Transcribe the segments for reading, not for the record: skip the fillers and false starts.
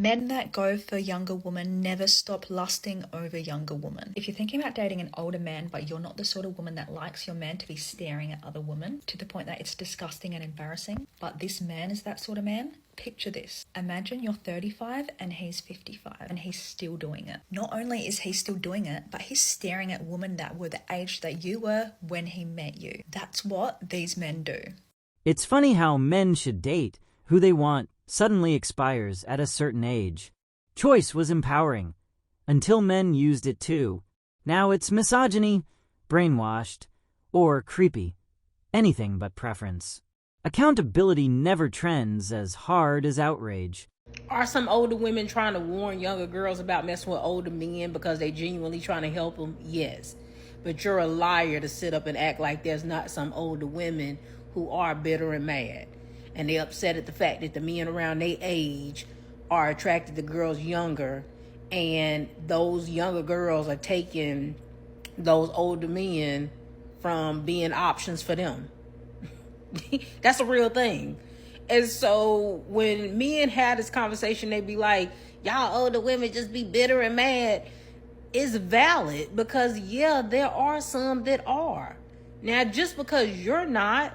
Men that go for younger women never stop lusting over younger women. If you're thinking about dating an older man, but you're not the sort of woman that likes your man to be staring at other women to the point that it's disgusting and embarrassing, but this man is that sort of man, picture this. Imagine you're 35 and he's 55 and he's still doing it. Not only is he still doing it, but he's staring at women that were the age that you were when he met you. That's what these men do. It's funny how men should date who they want suddenly expires at a certain age. Choice was empowering, until men used it too. Now it's misogyny, brainwashed, or creepy. Anything but preference. Accountability never trends as hard as outrage. Are some older women trying to warn younger girls about messing with older men because they genuinely trying to help them? Yes. But you're a liar to sit up and act like there's not some older women who are bitter and mad. And they upset at the fact that the men around their age are attracted to girls younger, and those younger girls are taking those older men from being options for them. That's a real thing. And so when men have this conversation, they be like, y'all older women just be bitter and mad. It's valid because, yeah, there are some that are. Now, just because you're not,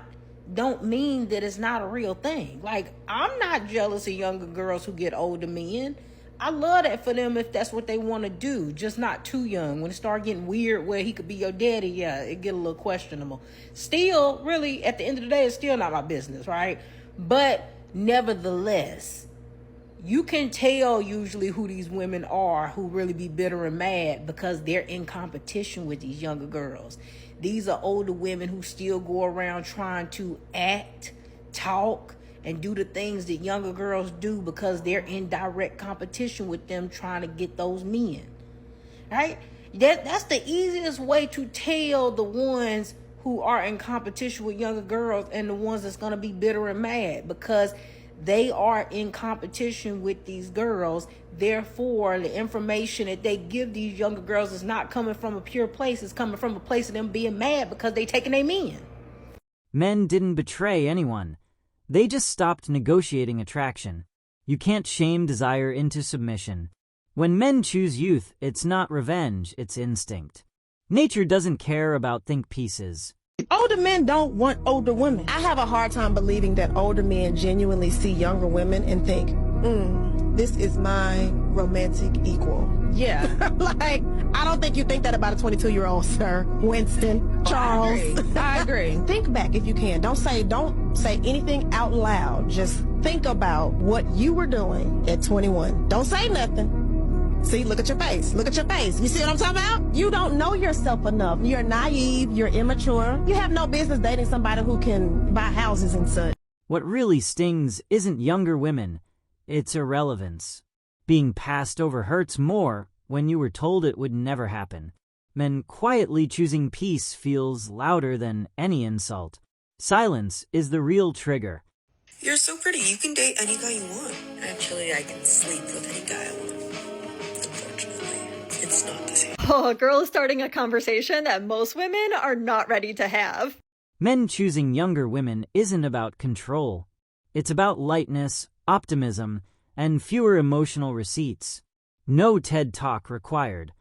don't mean that it's not a real thing. Like, I'm not jealous of younger girls who get older men. I love that for them if that's what they want to do, just not too young. When it start getting weird where he could be your daddy, yeah, it get a little questionable. Still, really, at the end of the day, it's still not my business, right? But nevertheless, you can tell usually who these women are who really be bitter and mad because they're in competition with these younger girls. These are older women who still go around trying to act, talk, and do the things that younger girls do because they're in direct competition with them trying to get those men. Right? That's the easiest way to tell the ones who are in competition with younger girls and the ones that's going to be bitter and mad because they are in competition with these girls. Therefore, the information that they give these younger girls is not coming from a pure place. It's coming from a place of them being mad because they taking their men. Men didn't betray anyone. They just stopped negotiating attraction. You can't shame desire into submission. When men choose youth, it's not revenge, it's instinct. Nature doesn't care about think pieces. Older men don't want older women. I have a hard time believing that older men genuinely see younger women and think, this is my romantic equal. Yeah. Like, I don't think you think that about a 22-year-old, sir. Winston, Charles. I agree. Think back if you can. Don't say anything out loud. Just think about what you were doing at 21. Don't say nothing. See, look at your face. Look at your face. You see what I'm talking about? You don't know yourself enough. You're naive. You're immature. You have no business dating somebody who can buy houses and such. What really stings isn't younger women. It's irrelevance. Being passed over hurts more when you were told it would never happen. Men quietly choosing peace feels louder than any insult. Silence is the real trigger. You're so pretty. You can date any guy you want. Actually, I can sleep with any guy I want. Unfortunately, it's not the same. Oh, a girl is starting a conversation that most women are not ready to have. Men choosing younger women isn't about control. It's about lightness, optimism, and fewer emotional receipts. No TED Talk required.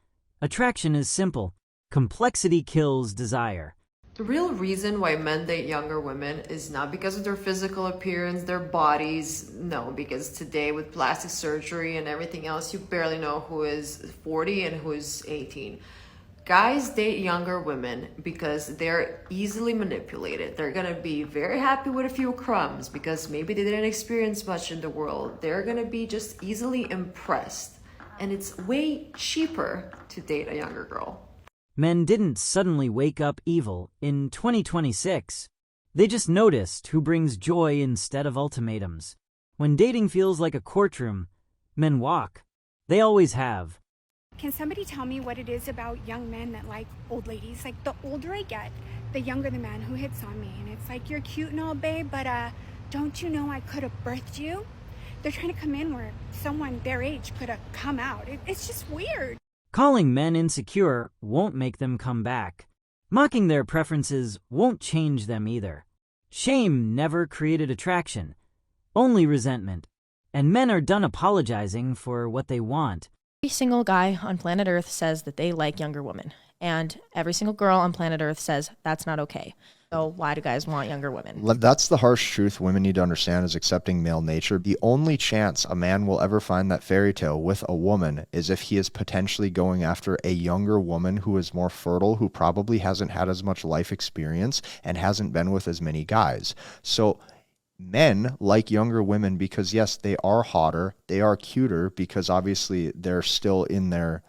Attraction is simple. Complexity kills desire. The real reason why men date younger women is not because of their physical appearance, their bodies. No, because today with plastic surgery and everything else, you barely know who is 40 and who is 18. Guys date younger women because they're easily manipulated. They're gonna be very happy with a few crumbs because maybe they didn't experience much in the world. They're gonna be just easily impressed. And it's way cheaper to date a younger girl. Men didn't suddenly wake up evil in 2026. They just noticed who brings joy instead of ultimatums. When dating feels like a courtroom, men walk. They always have. Can somebody tell me what it is about young men that like old ladies? Like, the older I get, the younger the man who hits on me. And it's like, you're cute and all, babe, but don't you know I could have birthed you? They're trying to come in where someone their age could have come out. It's just weird. Calling men insecure won't make them come back. Mocking their preferences won't change them either. Shame never created attraction, only resentment. and men are done apologizing for what they want. Every single guy on planet Earth says that they like younger women, and every single girl on planet Earth says that's not okay. So why do guys want younger women? That's the harsh truth women need to understand, is accepting male nature. The only chance a man will ever find that fairy tale with a woman is if he is potentially going after a younger woman who is more fertile, who probably hasn't had as much life experience and hasn't been with as many guys. So men like younger women because, yes, they are hotter, they are cuter, because obviously they're still in their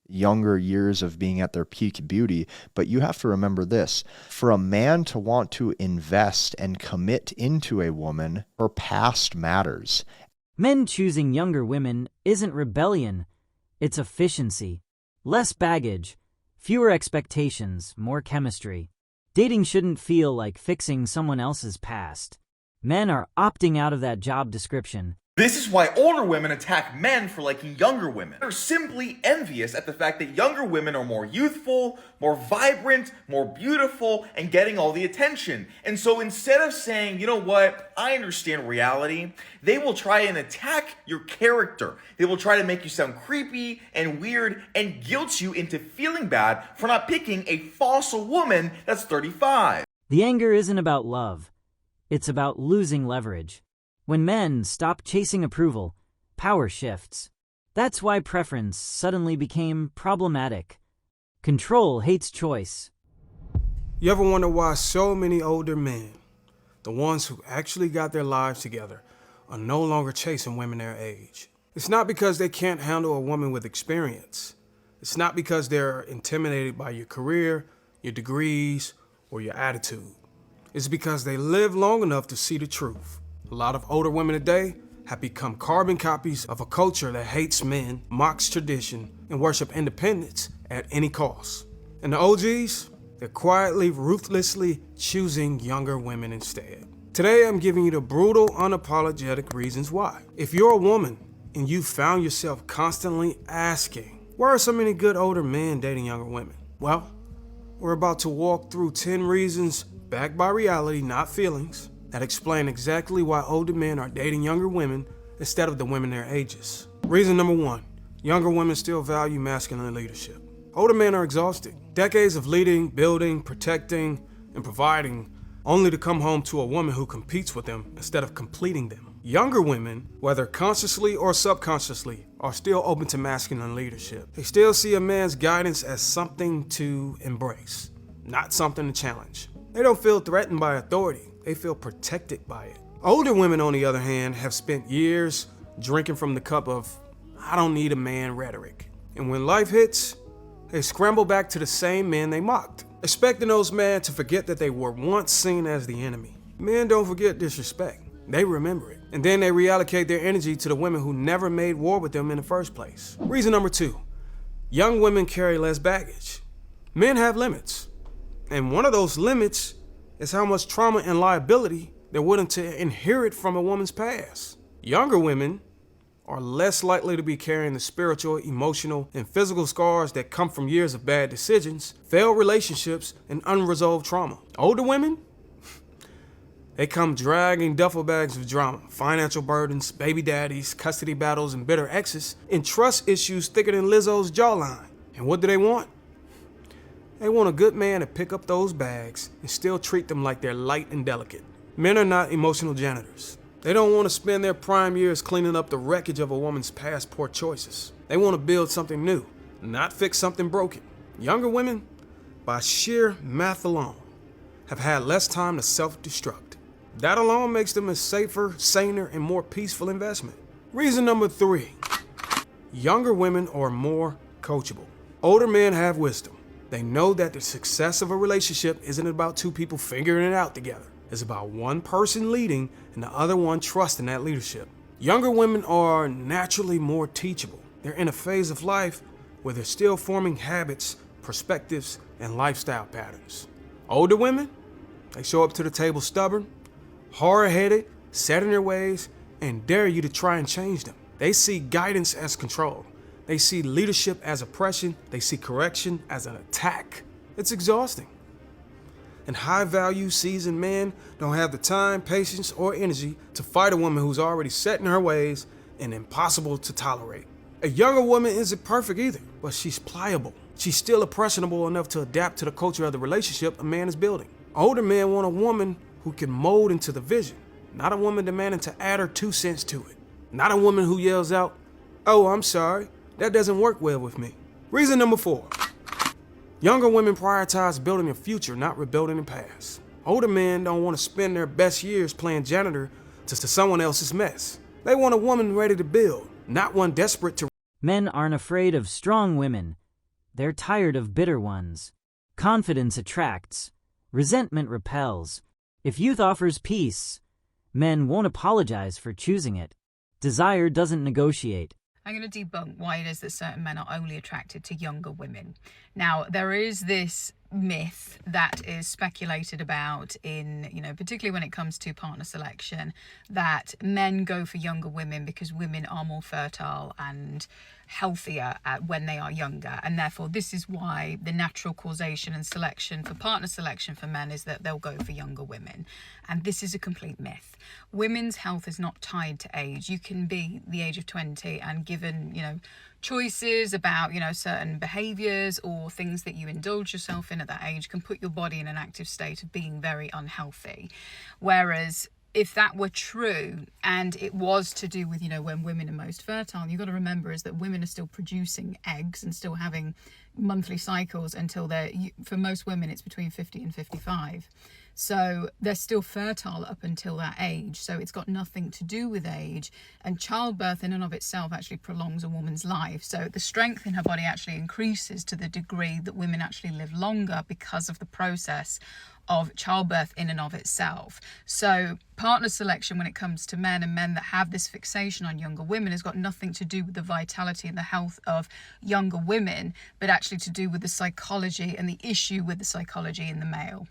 younger years of being at their peak beauty. But you have to remember this: for a man to want to invest and commit into a woman, her past matters. Men choosing younger women isn't rebellion, it's efficiency. Less baggage, fewer expectations, more chemistry. Dating shouldn't feel like fixing someone else's past. Men are opting out of that job description. This is why older women attack men for liking younger women. They're simply envious at the fact that younger women are more youthful, more vibrant, more beautiful, and getting all the attention. And so instead of saying, you know what, I understand reality, they will try and attack your character. They will try to make you sound creepy and weird and guilt you into feeling bad for not picking a fossil woman that's 35. The anger isn't about love. It's about losing leverage. When men stop chasing approval, power shifts. That's why preference suddenly became problematic. Control hates choice. You ever wonder why so many older men, the ones who actually got their lives together, are no longer chasing women their age? It's not because they can't handle a woman with experience. It's not because they're intimidated by your career, your degrees, or your attitude. It's because they live long enough to see the truth. A lot of older women today have become carbon copies of a culture that hates men, mocks tradition, and worship independence at any cost. And the OGs, they're quietly, ruthlessly choosing younger women instead. Today, I'm giving you the brutal, unapologetic reasons why. If you're a woman and you found yourself constantly asking, why are so many good older men dating younger women? Well, we're about to walk through 10 reasons backed by reality, not feelings, that explain exactly why older men are dating younger women instead of the women their ages. Reason number 1, younger women still value masculine leadership. Older men are exhausted. Decades of leading, building, protecting, and providing, only to come home to a woman who competes with them instead of completing them. Younger women, whether consciously or subconsciously, are still open to masculine leadership. They still see a man's guidance as something to embrace, not something to challenge. They don't feel threatened by authority. They feel protected by it. Older women, on the other hand, have spent years drinking from the cup of "I don't need a man" rhetoric. And when life hits, they scramble back to the same men they mocked, expecting those men to forget that they were once seen as the enemy. Men don't forget disrespect. They remember it. And then they reallocate their energy to the women who never made war with them in the first place. Reason number 2, young women carry less baggage. Men have limits. And one of those limits is how much trauma and liability they're willing to inherit from a woman's past. Younger women are less likely to be carrying the spiritual, emotional, and physical scars that come from years of bad decisions, failed relationships, and unresolved trauma. Older women, they come dragging duffel bags of drama, financial burdens, baby daddies, custody battles, and bitter exes, and trust issues thicker than Lizzo's jawline. And what do they want? They want a good man to pick up those bags and still treat them like they're light and delicate. Men are not emotional janitors. They don't want to spend their prime years cleaning up the wreckage of a woman's past poor choices. They want to build something new, not fix something broken. Younger women, by sheer math alone, have had less time to self-destruct. That alone makes them a safer, saner, and more peaceful investment. Reason number 3, younger women are more coachable. Older men have wisdom. They know that the success of a relationship isn't about 2 people figuring it out together. It's about one person leading and the other one trusting that leadership. Younger women are naturally more teachable. They're in a phase of life where they're still forming habits, perspectives, and lifestyle patterns. Older women, they show up to the table stubborn, hard-headed, set in their ways, and dare you to try and change them. They see guidance as control. They see leadership as oppression. They see correction as an attack. It's exhausting. And high-value, seasoned men don't have the time, patience, or energy to fight a woman who's already set in her ways and impossible to tolerate. A younger woman isn't perfect either, but she's pliable. She's still impressionable enough to adapt to the culture of the relationship a man is building. Older men want a woman who can mold into the vision, not a woman demanding to add her 2 cents to it. Not a woman who yells out, "Oh, I'm sorry, that doesn't work well with me." Reason number 4. Younger women prioritize building a future, not rebuilding the past. Older men don't want to spend their best years playing janitor to someone else's mess. They want a woman ready to build, not one desperate to... Men aren't afraid of strong women. They're tired of bitter ones. Confidence attracts. Resentment repels. If youth offers peace, men won't apologize for choosing it. Desire doesn't negotiate. I'm going to debunk why it is that certain men are only attracted to younger women. Now, there is this myth that is speculated about in, particularly when it comes to partner selection, that men go for younger women because women are more fertile and healthier when they are younger, and therefore this is why the natural causation and selection for partner selection for men is that they'll go for younger women. And this is a complete myth. Women's health is not tied to age. You can be the age of 20 and given choices about certain behaviors or things that you indulge yourself in at that age can put your body in an active state of being very unhealthy. Whereas if that were true and it was to do with, when women are most fertile, you've got to remember is that women are still producing eggs and still having monthly cycles until for most women, it's between 50 and 55. So they're still fertile up until that age. So it's got nothing to do with age. And childbirth in and of itself actually prolongs a woman's life. So the strength in her body actually increases to the degree that women actually live longer because of the process of childbirth in and of itself. So partner selection when it comes to men and men that have this fixation on younger women has got nothing to do with the vitality and the health of younger women, but actually to do with the psychology and the issue with the psychology in the male.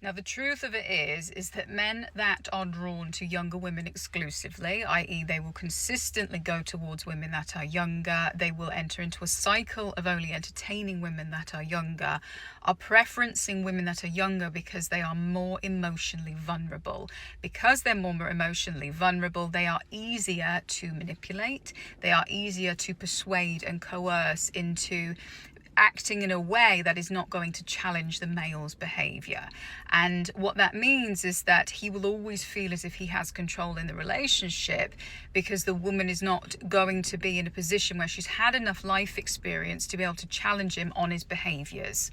Now, the truth of it is that men that are drawn to younger women exclusively, i.e. they will consistently go towards women that are younger, they will enter into a cycle of only entertaining women that are younger, are preferencing women that are younger because they are more emotionally vulnerable. Because they're more emotionally vulnerable, they are easier to manipulate, they are easier to persuade and coerce into acting in a way that is not going to challenge the male's behavior. And what that means is that he will always feel as if he has control in the relationship because the woman is not going to be in a position where she's had enough life experience to be able to challenge him on his behaviors.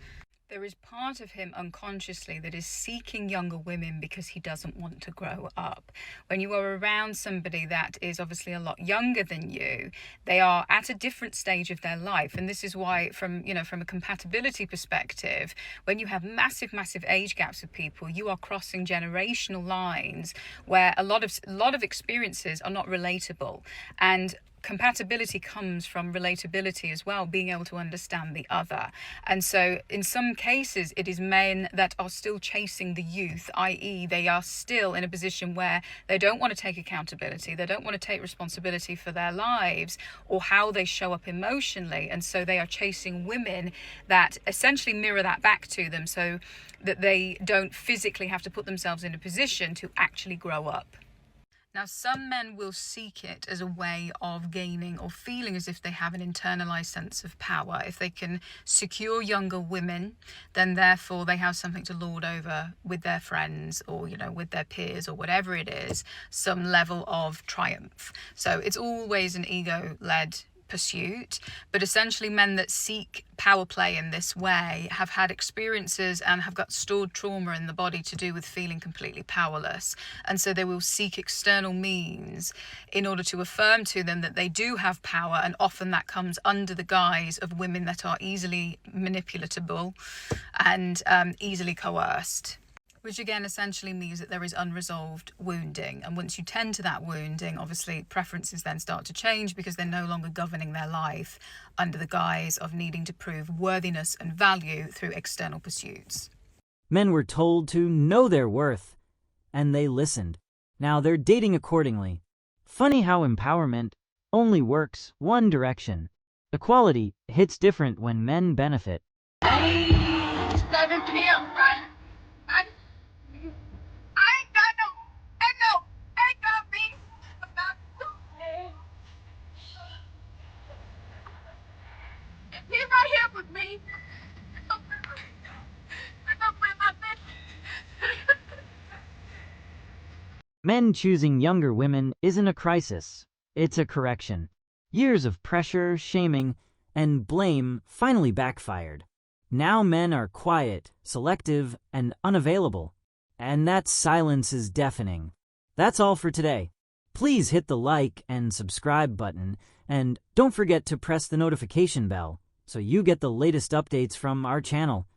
There is part of him unconsciously that is seeking younger women because he doesn't want to grow up. When you are around somebody that is obviously a lot younger than you, they are at a different stage of their life. And this is why from a compatibility perspective, when you have massive age gaps with people, you are crossing generational lines where a lot of experiences are not relatable. And compatibility comes from relatability as well, being able to understand the other. And so in some cases, it is men that are still chasing the youth, i.e. they are still in a position where they don't want to take accountability, they don't want to take responsibility for their lives or how they show up emotionally. And so they are chasing women that essentially mirror that back to them so that they don't physically have to put themselves in a position to actually grow up. Now, some men will seek it as a way of gaining or feeling as if they have an internalized sense of power. If they can secure younger women, then therefore they have something to lord over with their friends or, with their peers or whatever it is, some level of triumph. So it's always an ego-led pursuit, but essentially men that seek power play in this way have had experiences and have got stored trauma in the body to do with feeling completely powerless, and so they will seek external means in order to affirm to them that they do have power, and often that comes under the guise of women that are easily manipulatable and easily coerced. Which again essentially means that there is unresolved wounding. And once you tend to that wounding, obviously preferences then start to change because they're no longer governing their life under the guise of needing to prove worthiness and value through external pursuits. Men were told to know their worth, and they listened. Now they're dating accordingly. Funny how empowerment only works one direction. Equality hits different when men benefit. 7 p.m., right? me. Men choosing younger women isn't a crisis, it's a correction. Years of pressure, shaming, and blame finally backfired. Now men are quiet, selective, and unavailable. And that silence is deafening. That's all for today. Please hit the like and subscribe button, and don't forget to press the notification bell so you get the latest updates from our channel.